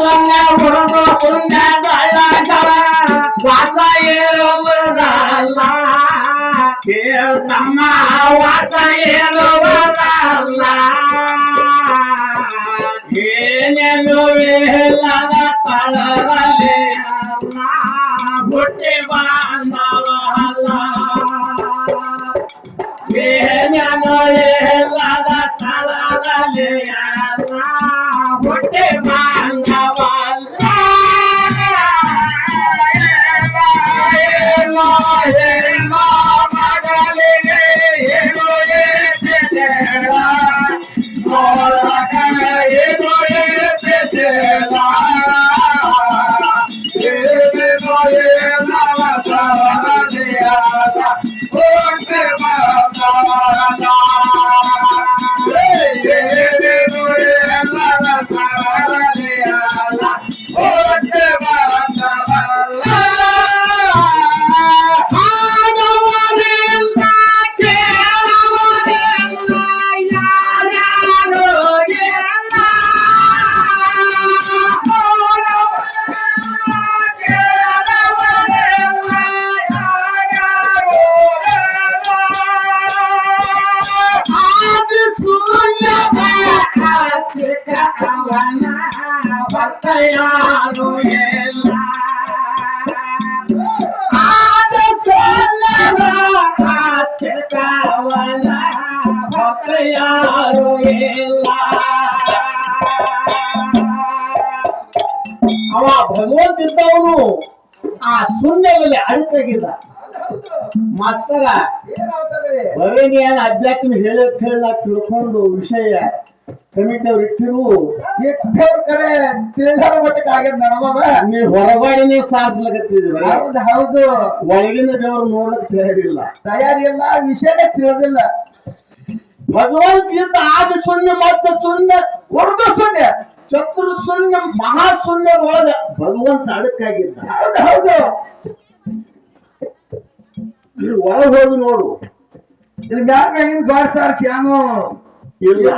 ಸೊನ್ನ ಹುಡುಗ ಪುಣ್ಯಗಳ ವಾಸ ಏರುವುದಲ್ಲ ನಮ್ಮ ವಾಸ ಏರುವುದಲ್ಲ ಏನೇನು ಇಲ್ಲದ ತಳದಲ್ಲಿ ಅಲ್ಲ ಹುಟ್ಟಿ ಬಾಂಧವಲ್ಲ ಏನೇನು ಇಲ್ಲದ ತಳದಲ್ಲಿ ಅಲ್ಲ ಹುಟ್ಟಿ ಬಾಂಧವಲ್ಲ ಮಗಲಿಗೆ ಏನು ಯಾರು ಎಲ್ಲ ಕವನ ಭಕ್ತ ಯಾರು ಇಲ್ಲ ಅವ ಭಗವಂತ ಇದ್ದವನು ಆ ಶೂನ್ಯದಲ್ಲಿ ಅಡಕಾಗಿದ್ದ ಮಾಸ್ತರ ಬರೇನಿಯನ್ ಅಧ್ಯಾತ್ಮ ಹೇಳ ತಿಳ್ಕೊಂಡು ವಿಷಯ ಕಮಿಟಿಯವ್ರು ಇಟ್ಟಿರು ಕರೆ ತಿಳಿದಾರ ಮಟ್ಟಕ್ಕೆ ಆಗ್ಯದ ನಡಮದ ನೀವು ಹೊರಗಡೆನೆ ಸಾರಿಸ್ಲಕತ್ತಿದ್ರಿ ಹೌದು ಹೌದು ಒಳಗಿನ ದೇವ್ರು ನೋಡ್ಲಕ್ ತಯಾರಿಲ್ಲ ವಿಷಯನೇ ತಿಳಿದಿಲ್ಲ ಭಗವಂತ ಇದ್ದ ಆದ ಶೂನ್ಯ ಮತ್ತು ಶೂನ್ಯ ಉರ್ದು ಶೂನ್ಯ ಚತುರ್ ಶೂನ್ಯ ಮಹಾ ಶೂನ್ಯದ ಒಳಗ ಭಗವಂತ ಅಡಕಾಗಿದ್ದ ಹೌದು ಹೌದು ನೀವು ಒಳಗೆ ಹೋಗಿ ನೋಡು ಇಲ್ಲಿ ಮ್ಯಾಗಿನ ಗಾಡ್ ಸಾರ್ಸಿ ಯಾನು ಇಲ್ಲ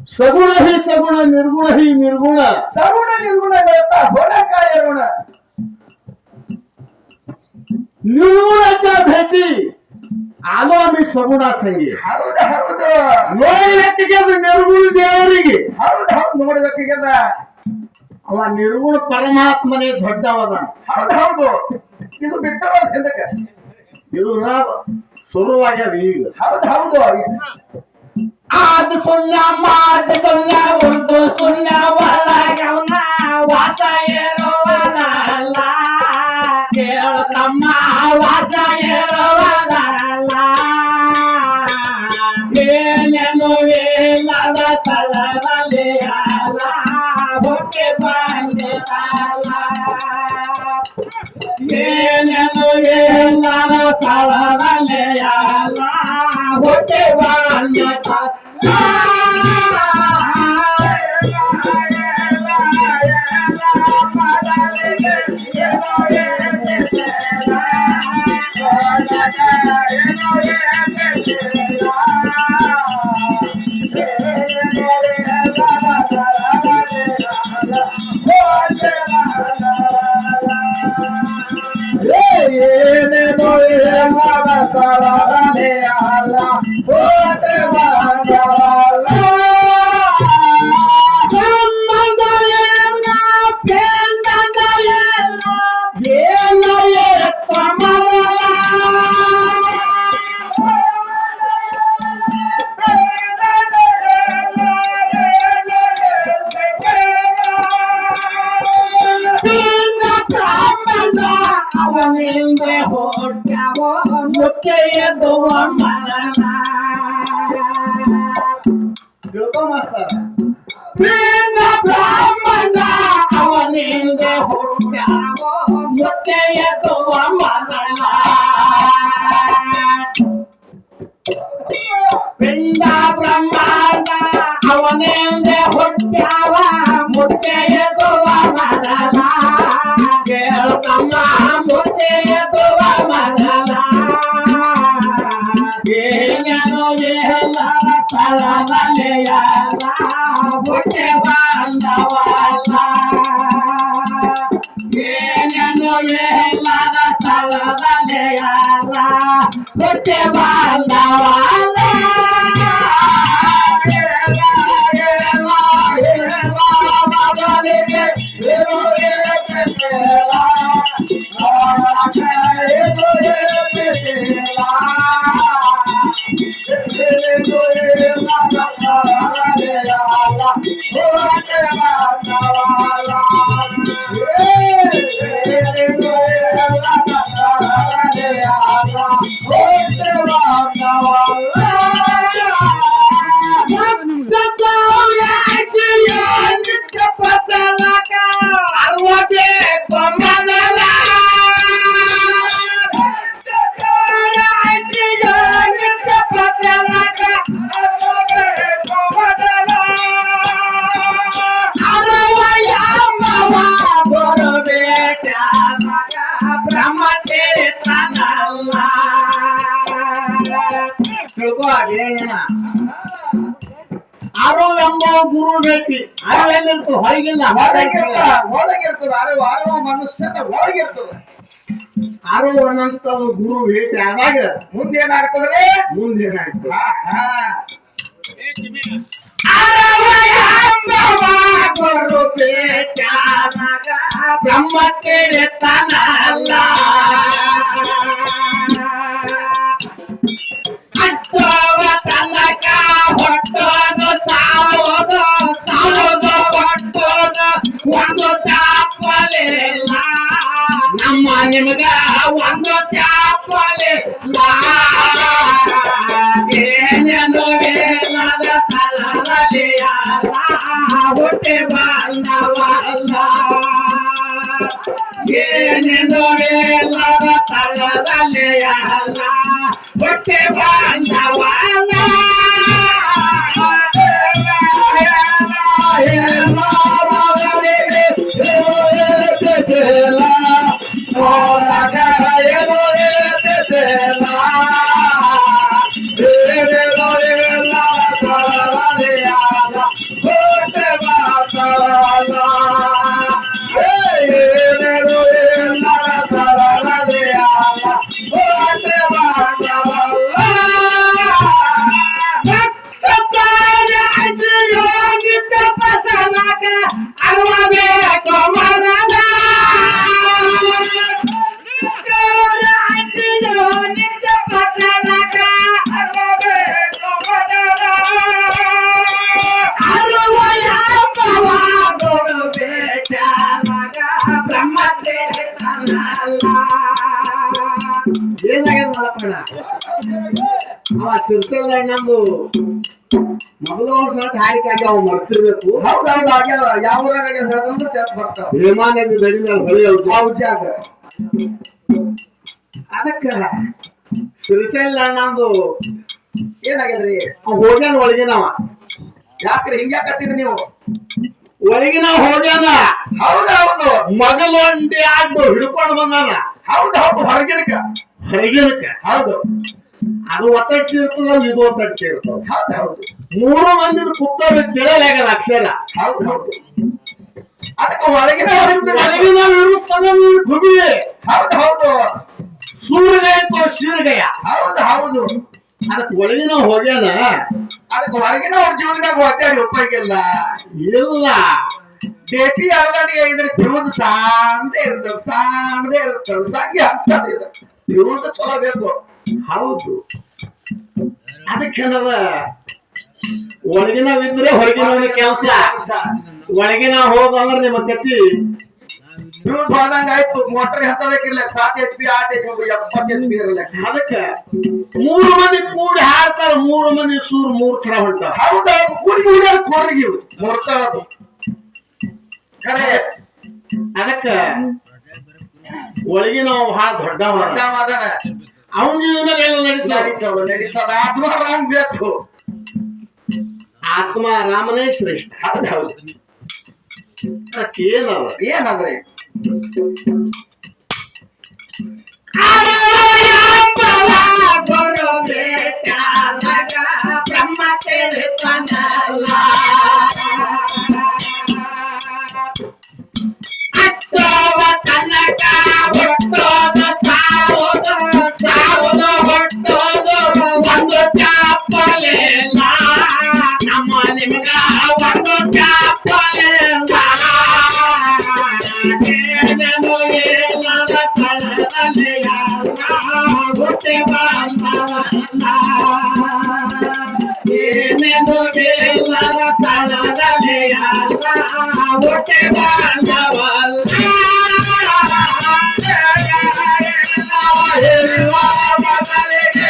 ಸಗುಣ ಹಿ ಸಗುಣ ನಿರ್ಗುಣ ಹಿ ನಿರ್ಗುಣ ಸಗುಣ ನಿರ್ಗುಣ ಹೊಣಕಾಯ ಋಣ निर्गुणाच्या भेटी आलो आम्ही सगुणा संगी ಹೌದು ಹೌದು ನೋಡಬೇಕಿಗೆ ನಿರ್ಗುಣ ದೇವರಿಗೆ ಹೌದು ಹೌದು ನೋಡಬೇಕಿಗೆ ಅವ ನಿರ್ಗುಣ ಪರಮಾತ್ಮನೇ ದೊಡ್ಡವದ ಹೌದು ಹೌದು ಇದು ಬಿಟ್ಟವ ಹಿಂದಕ್ಕೆ ಇದು ಶುರುವಾಗ್ಯದ ಈಗ ಹೌದು ಹೌದು ಆದ ಶೂನ್ಯ ಮಾದ ಶೂನ್ಯ ಉರ್ದು ಶೂನ್ಯ ಒಳಗವನ ವಾಸ ಇರುವನಲ್ಲ ಕೇಳಮ್ಮ ವಾಸ ಇರುವನಲ್ಲ ಏನೇನು ಇಲ್ಲದ ತಳದಲ್ಲಿ ಅಲ್ಲ ಹುಟ್ಟಿ ಬಂದಿರಲ್ಲ ಏನೇನು ಇಲ್ಲದ ತಳದಲ್ಲಿ ಅಲ್ಲ ಹುಟ್ಟಿ ಬಂದಿರಲ್ಲ ಪಿಂಡ ಬ್ರಹ್ಮಾಂಡ ಅವನಿಂದ ಹುಟ್ಟ್ಯಾವ ಮುತ್ತೆಯದುವ ಮರಲ ಕೇಳಮ್ಮ ಮುತ್ತೆಯದುವ ಮರಲ ಏನೇನು ಎಲ್ಲ ತಳದಲೆಯಲ್ಲ ಹುಟ್ಟೆ ಬಾಂಧವಲ್ಲ ಹೊಟ್ಟೆ ಬಾಂಧವಾಲ ಆರೋಗ್ಯ ಗುರು ಭೇಟಿ ಅರಿವಿತ್ತು ಹೊರಗಿಲ್ಲ ಒಳಗಿರ್ತದ ಅರಿವು ಮನುಷ್ಯನ ಒಳಗಿರ್ತದ ಆರೋಗ್ಯನಂತ ಗುರು ಭೇಟಿ ಆದಾಗ ಮುಂದೇನಾಗ್ತದ್ರೆ ಮುಂದೇನಾಗ್ತದ ಗುರು ಭೇಟಿ ಆದಾಗ ಬ್ರಹ್ಮಕ್ಕೆ ತನಲ್ಲ ತನಕ ಹೊಟ್ಟೋದು ಸಾವೋದು ಸಾವೋದು ಹೊಟ್ಟೋದು ಒಂದು ಚಾಪಲಿಲ್ಲ ನಮ್ಮ ನಿಮಗ ಒಂದು ಚಾಪಲಿಲ್ಲ ಏನೇನು ವೇಲದ ತಲದಲಿಯ ಹೊಟ್ಟೆ ಬಾಂಧವಲ್ಲ ಏನೇನು ವೇಲದ ತಲದಲಿಯ ಹೊಟ್ಟೆ ಬಾಂಧವಲ್ಲ ಸಿರ್ಸಲ್ಲ ನಮ್ದು ಮೊದಲು ವರ್ಷ ಹಾರಿಕಾಗಿ ಅವ್ ಮರ್ತಿರ್ಬೇಕು ಹೌದೌದು ಆಗ್ಯಾವ ಯಾವ ಊರಾಗ ಹೇಳಿದ್ರೆ ಚೆಕ್ ಬರ್ತಾವ ವಿಮಾನ ದಡಿ ಮೇಲೆ ಹೊಳಿ ಜಾಗ ಅದಕ್ಕ ಸಿರ್ಸಲ್ಲ ನಮ್ದು ಏನಾಗ್ಯದ್ರಿ ಹೋಗ್ಯಾನ ಒಳಗಿನವ ಯಾಕ್ರಿ ಹಿಂಗ್ಯಾಕತ್ತೀರಿ ನೀವು ಒಳಗಿನ ಹೋಗ್ಯಾನ ಹೌದೌದು ಮಗಲು ಅಂಡಿ ಆದ್ದು ಹಿಡ್ಕೊಂಡು ಬಂದಾನ ಹೌದೌದು ಹೊರಗಿನಕ ಹೌದು ಅದು ಒತ್ತಡಿಸಿರ್ತದ ಇದು ಒತ್ತಡಿಸಿರ್ತದ ಹೌದೌದು ಮೂರು ಮಂದಿದ ಕುತ್ತವ್ರು ತಿಳಿಯಲಾಗದ ಅಕ್ಷರ ಹೌದೌದು ಅದಕ್ಕೆ ಒಳಗಿನ ತುಬಿ ಹೌದು ಸೂರ್ಯಗಯ ಶೀರ್ಗಯ ಹೌದು ಅದಕ್ಕೆ ಒಳಗಿನ ಹೋಗ್ಯಾನ ಅದಕ್ಕೆ ಹೊರಗಿನ ಅವ್ರ ಜೀವನದಾಗ ಒತ್ತಾಡಿ ಉಪಯೋಗಿಲ್ಲ ಇಲ್ಲ ಬೇಟಿ ಅಳದಾಡಿಗೆ ಇದ್ರ ತಿರುವುದು ಸಾಂದೇ ಇರ್ತದೆ ಸಂಖ್ಯೆ ಆಗ್ತದೆ ತಿರುವುದು ಚಲೋ ಬೇಕು ಹೌದು ಅದಕ್ಕೇನದ ಒಳಗಿನವಿದ್ರೆ ಹೊರಗಿನ ಕೆಲಸ ಒಳಗಿನ ಹೋದಂದ್ರೆ ನಿಮ್ಮ ಗತಿ ಹೋದಂಗ ಆಯ್ತು ಮೋಟರ್ ಹತ್ತಬೇಕಿರ್ಲ 7 HP 8 HP 70 HP ಇರಲ್ಲ ಅದಕ್ಕೆ 3 ಮಂದಿ ಕೂಡಿ ಹಾಡ್ತಾರ 3 ಮಂದಿ ಸೂರ್ 3 ತರ ಹೊಂಟಾವ ಹೌದೌದು ಕೂಡಿ ಕೋರಿಗೆ ಮೊರ್ತಾವ ಖರೆ ಅದಕ್ಕ ಒಳಗಿನ ಭಾಳ ದೊಡ್ಡವಾದ ಅವನ ಜೀವನದಲ್ಲಿ ಎಲ್ಲ ನಡೀತದ ಆತ್ಮ ಬೇಕು ಆತ್ಮ ರಾಮನೇ ಶ್ರೇಷ್ಠ ಹೌದು ಏನಂದ್ರೆ ಬ್ರಹ್ಮ ತನಕ ಹೊಟ್ಟೋದ ಸಾವೋದ ಹೊಟ್ಟೋದ ಬಾಂಧವಲ್ಲ ಏನೆಂದು ಬೇಲದ ತಳದಲೆಯಲ್ಲ ಹೊಟ್ಟೆ ಬಾಂಧವಲ್ಲ ಎಲ್ಲ ಬದಲಿಗೆ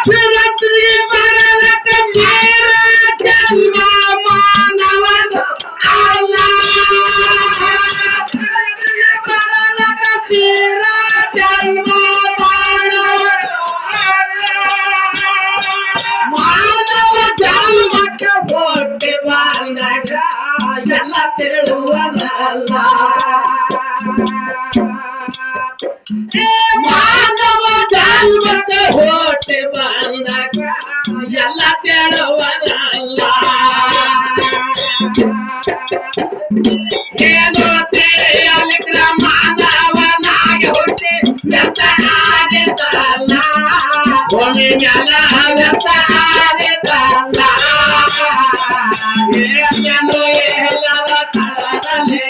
ಶಿವರಾತ್ರಿಗೆ ಬರಲಕ್ಕ ಮೇರ ಜನ್ಮ ಮಾನವನ ಅಲ್ಲ ಬರಲಕ್ಕ ತೀರ ಜನ್ಮ ಮಾನವನ ಮಾನವ ಜನ್ಮಕ್ಕೆ ಹೊಟ್ಟೆ ಬಂದಾಗ ಎಲ್ಲ ತಿಳುವದಲ್ಲ ಮಾನವ ಜನ್ಮಕ್ಕೆ ಹೊಟ್ಟೆ ಬಂದಾಗ ಎಲ್ಲ ತಿಳುವದಲ್ಲ ಏನೋ ತಿಳಿಯಲಿಕ್ರ ಮಾನವನಾಗಿ ಹುಟ್ಟಿ ವ್ಯರ್ಥ ಆಗಿದ್ದಲ್ಲ ಒಮ್ಮೆ ಮ್ಯಾಲ ವ್ಯರ್ಥ ಆಗಿದ್ದಲ್ಲ ಏನೋ ಎಲ್ಲರ ತಳದಲ್ಲಿ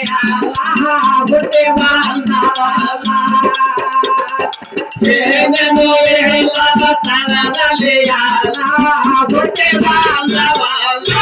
ಹುಟ್ಟಿ ಬಂದವಲ್ಲ ಏನೇನೋ ಎಲ್ಲರ ತಳದಲ್ಲಿ ಹುಟ್ಟಿ ಬಂದವಲ್ಲ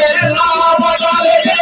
ಎಲ್ಲ ಬದಲಿಗೆ